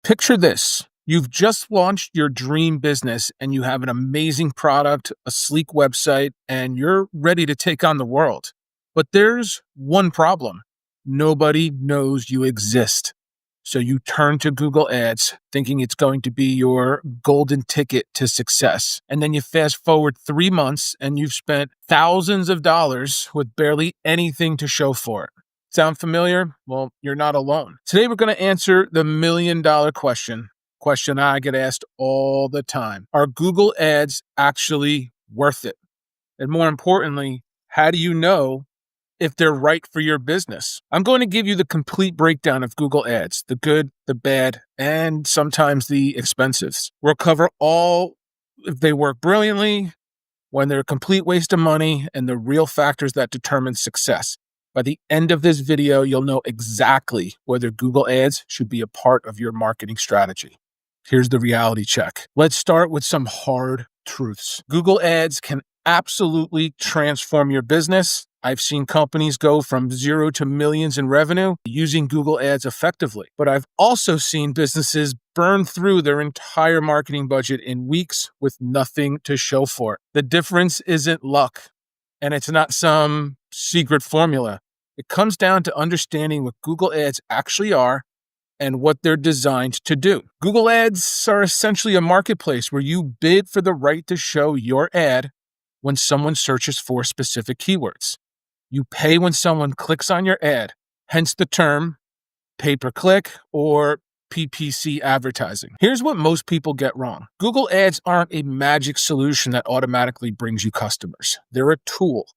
Picture this. You've just launched your dream business and you have an amazing product, a sleek website, and you're ready to take on the world. But there's one problem. Nobody knows you exist. So you turn to Google Ads thinking it's going to be your golden ticket to success. And then you fast forward 3 months and you've spent thousands of dollars with barely anything to show for it. Sound familiar? Well, you're not alone. Today, we're going to answer the $1,000,000 question I get asked all the time. Are Google Ads actually worth it? And more importantly, how do you know if they're right for your business? I'm going to give you the complete breakdown of Google Ads, the good, the bad, and sometimes the expensives. We'll cover all if they work brilliantly, when they're a complete waste of money, and the real factors that determine success. By the end of this video, you'll know exactly whether Google Ads should be a part of your marketing strategy. Here's the reality check. Let's start with some hard truths. Google Ads can absolutely transform your business. I've seen companies go from zero to millions in revenue using Google Ads effectively. But I've also seen businesses burn through their entire marketing budget in weeks with nothing to show for it. The difference isn't luck, and it's not some secret formula. It comes down to understanding what Google Ads actually are and what they're designed to do. Google Ads are essentially a marketplace where you bid for the right to show your ad when someone searches for specific keywords. You pay when someone clicks on your ad, hence the term pay-per-click or PPC advertising. Here's what most people get wrong. Google Ads aren't a magic solution that automatically brings you customers. They're a tool.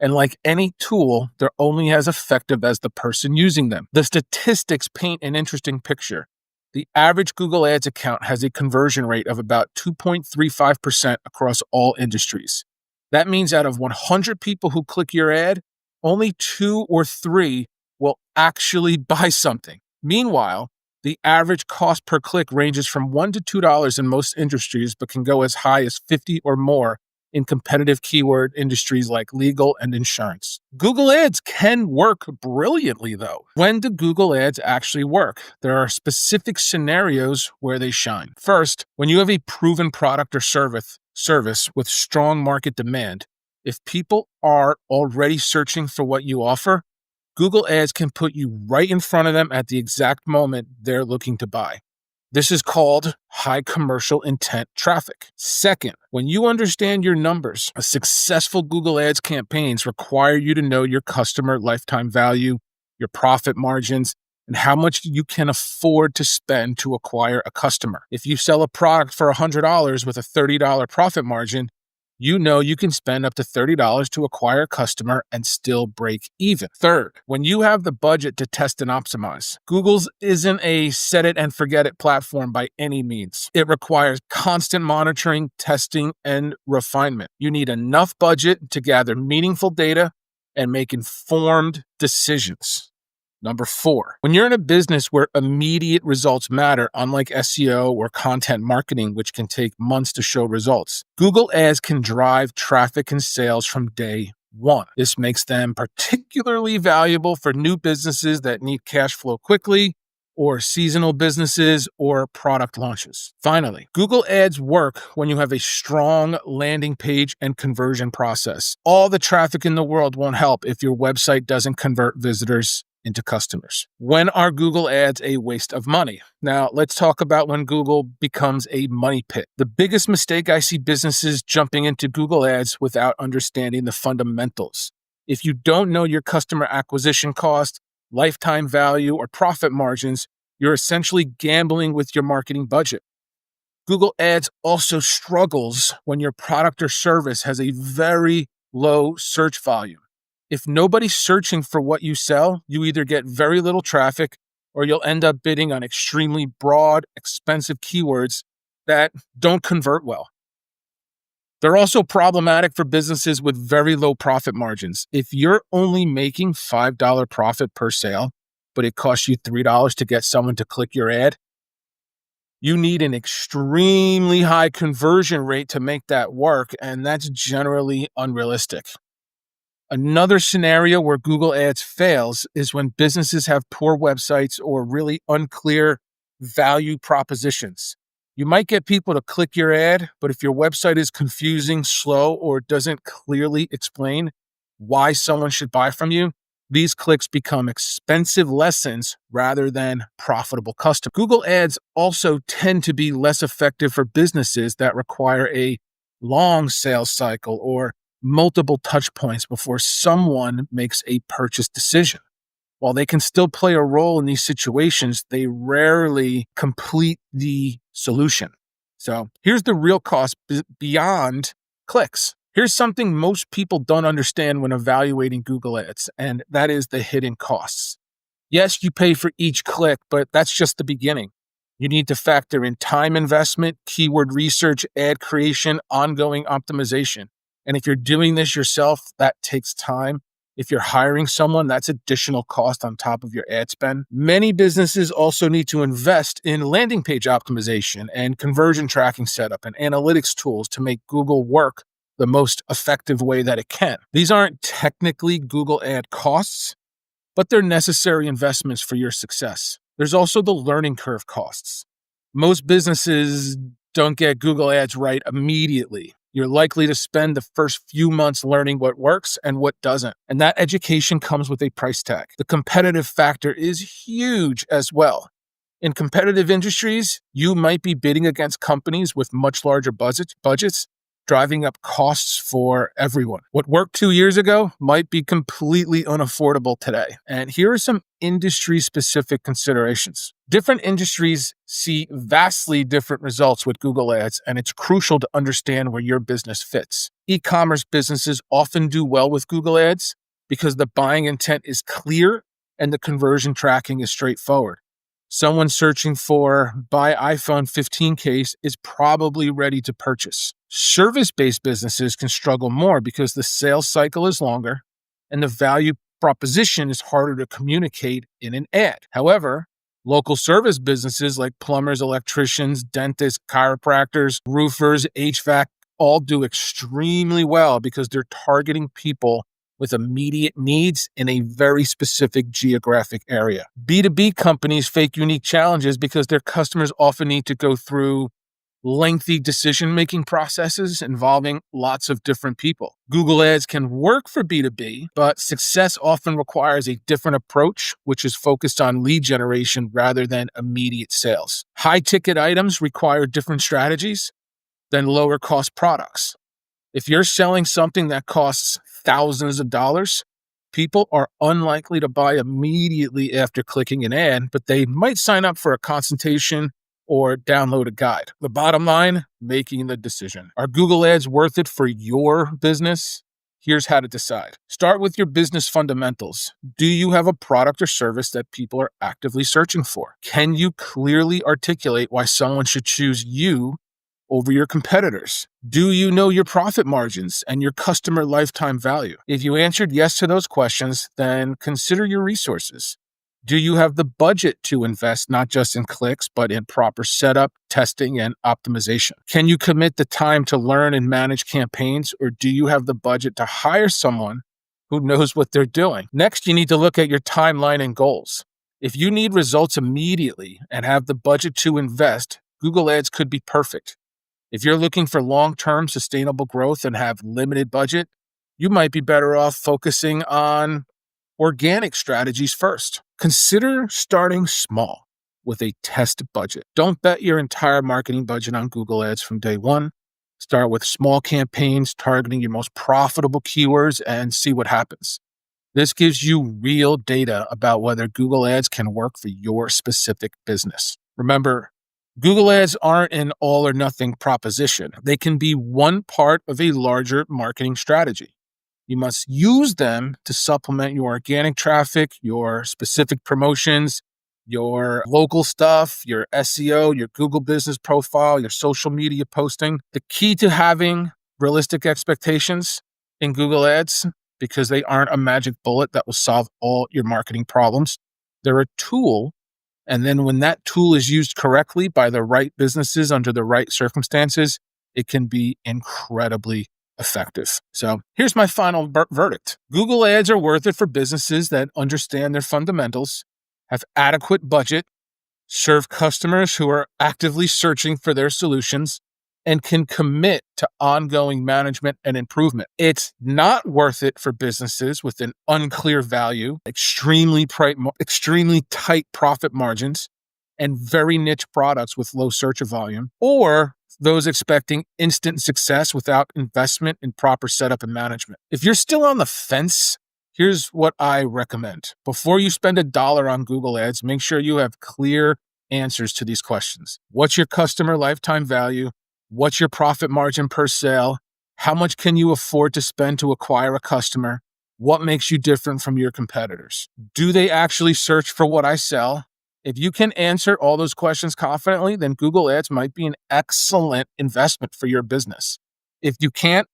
And like any tool, they're only as effective as the person using them. The statistics paint an interesting picture. The average Google Ads account has a conversion rate of about 2.35% across all industries. That means out of 100 people who click your ad, only 2 or 3 will actually buy something. Meanwhile, the average cost per click ranges from $1 to $2 in most industries, but can go as high as $50 or more in competitive keyword industries like legal and insurance. Google Ads can work brilliantly, though. When do Google Ads actually work? There are specific scenarios where they shine. First, when you have a proven product or service with strong market demand, if people are already searching for what you offer, Google Ads can put you right in front of them at the exact moment they're looking to buy. This is called high commercial intent traffic. Second, when you understand your numbers, successful Google Ads campaigns require you to know your customer lifetime value, your profit margins, and how much you can afford to spend to acquire a customer. If you sell a product for $100 with a $30 profit margin, you know you can spend up to $30 to acquire a customer and still break even. Third, when you have the budget to test and optimize, Google's isn't a set it and forget it platform by any means. It requires constant monitoring, testing, and refinement. You need enough budget to gather meaningful data and make informed decisions. Number 4, when you're in a business where immediate results matter, unlike SEO or content marketing, which can take months to show results, Google Ads can drive traffic and sales from day one. This makes them particularly valuable for new businesses that need cash flow quickly, or seasonal businesses or product launches. Finally, Google Ads work when you have a strong landing page and conversion process. All the traffic in the world won't help if your website doesn't convert visitors into customers. When are Google Ads a waste of money? Now, let's talk about when Google becomes a money pit. The biggest mistake I see businesses jumping into Google Ads without understanding the fundamentals. If you don't know your customer acquisition cost, lifetime value, or profit margins, you're essentially gambling with your marketing budget. Google Ads also struggles when your product or service has a very low search volume. If nobody's searching for what you sell, you either get very little traffic or you'll end up bidding on extremely broad, expensive keywords that don't convert well. They're also problematic for businesses with very low profit margins. If you're only making $5 profit per sale, but it costs you $3 to get someone to click your ad, you need an extremely high conversion rate to make that work, and that's generally unrealistic. Another scenario where Google Ads fails is when businesses have poor websites or really unclear value propositions. You might get people to click your ad, but if your website is confusing, slow, or doesn't clearly explain why someone should buy from you, these clicks become expensive lessons rather than profitable customers. Google Ads also tend to be less effective for businesses that require a long sales cycle or multiple touch points before someone makes a purchase decision. While they can still play a role in these situations, they rarely complete the solution. So here's the real cost beyond clicks. Here's something most people don't understand when evaluating Google Ads, and that is the hidden costs. Yes, you pay for each click, but that's just the beginning. You need to factor in time investment, keyword research, ad creation, ongoing optimization. And if you're doing this yourself, that takes time. If you're hiring someone, that's additional cost on top of your ad spend. Many businesses also need to invest in landing page optimization and conversion tracking setup and analytics tools to make Google work the most effective way that it can. These aren't technically Google ad costs, but they're necessary investments for your success. There's also the learning curve costs. Most businesses don't get Google Ads right immediately. You're likely to spend the first few months learning what works and what doesn't. And that education comes with a price tag. The competitive factor is huge as well. In competitive industries, you might be bidding against companies with much larger budgets, driving up costs for everyone. What worked 2 years ago might be completely unaffordable today. And here are some industry-specific considerations. Different industries see vastly different results with Google Ads, and it's crucial to understand where your business fits. E-commerce businesses often do well with Google Ads because the buying intent is clear and the conversion tracking is straightforward. Someone searching for buy iPhone 15 case is probably ready to purchase. Service-based businesses can struggle more because the sales cycle is longer and the value proposition is harder to communicate in an ad. However, local service businesses like plumbers, electricians, dentists, chiropractors, roofers, HVAC all do extremely well because they're targeting people with immediate needs in a very specific geographic area. B2B companies face unique challenges because their customers often need to go through lengthy decision-making processes involving lots of different people. Google Ads can work for B2B, but success often requires a different approach, which is focused on lead generation rather than immediate sales. High-ticket items require different strategies than lower-cost products. If you're selling something that costs thousands of dollars, people are unlikely to buy immediately after clicking an ad, but they might sign up for a consultation or download a guide. The bottom line, making the decision. Are Google Ads worth it for your business? Here's how to decide. Start with your business fundamentals. Do you have a product or service that people are actively searching for? Can you clearly articulate why someone should choose you over your competitors? Do you know your profit margins and your customer lifetime value? If you answered yes to those questions, then consider your resources. Do you have the budget to invest not just in clicks, but in proper setup, testing, and optimization? Can you commit the time to learn and manage campaigns, or do you have the budget to hire someone who knows what they're doing? Next, you need to look at your timeline and goals. If you need results immediately and have the budget to invest, Google Ads could be perfect. If you're looking for long-term sustainable growth and have limited budget, you might be better off focusing on organic strategies first. Consider starting small with a test budget. Don't bet your entire marketing budget on Google Ads from day one. Start with small campaigns targeting your most profitable keywords and see what happens. This gives you real data about whether Google Ads can work for your specific business. Remember, Google Ads aren't an all or nothing proposition. They can be one part of a larger marketing strategy. You must use them to supplement your organic traffic, your specific promotions, your local stuff, your SEO, your Google business profile, your social media posting. The key to having realistic expectations in Google Ads, because they aren't a magic bullet that will solve all your marketing problems. They're a tool. And then when that tool is used correctly by the right businesses under the right circumstances, it can be incredibly effective. So here's my final verdict. Google Ads are worth it for businesses that understand their fundamentals, have adequate budget, serve customers who are actively searching for their solutions, and can commit to ongoing management and improvement. It's not worth it for businesses with an unclear value, extremely tight profit margins, and very niche products with low search volume, or those expecting instant success without investment in proper setup and management. If you're still on the fence, here's what I recommend. Before you spend $1 on Google Ads, make sure you have clear answers to these questions. What's your customer lifetime value? What's your profit margin per sale? How much can you afford to spend to acquire a customer? What makes you different from your competitors? Do they actually search for what I sell? If you can answer all those questions confidently, then Google Ads might be an excellent investment for your business. If you can't,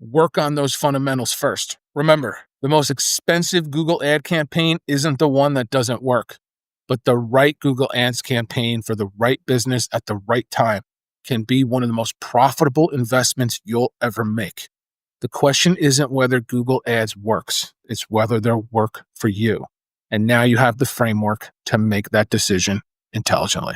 work on those fundamentals first. Remember, the most expensive Google ad campaign isn't the one that doesn't work, but the right Google Ads campaign for the right business at the right time can be one of the most profitable investments you'll ever make. The question isn't whether Google Ads works, it's whether they'll work for you. And now you have the framework to make that decision intelligently.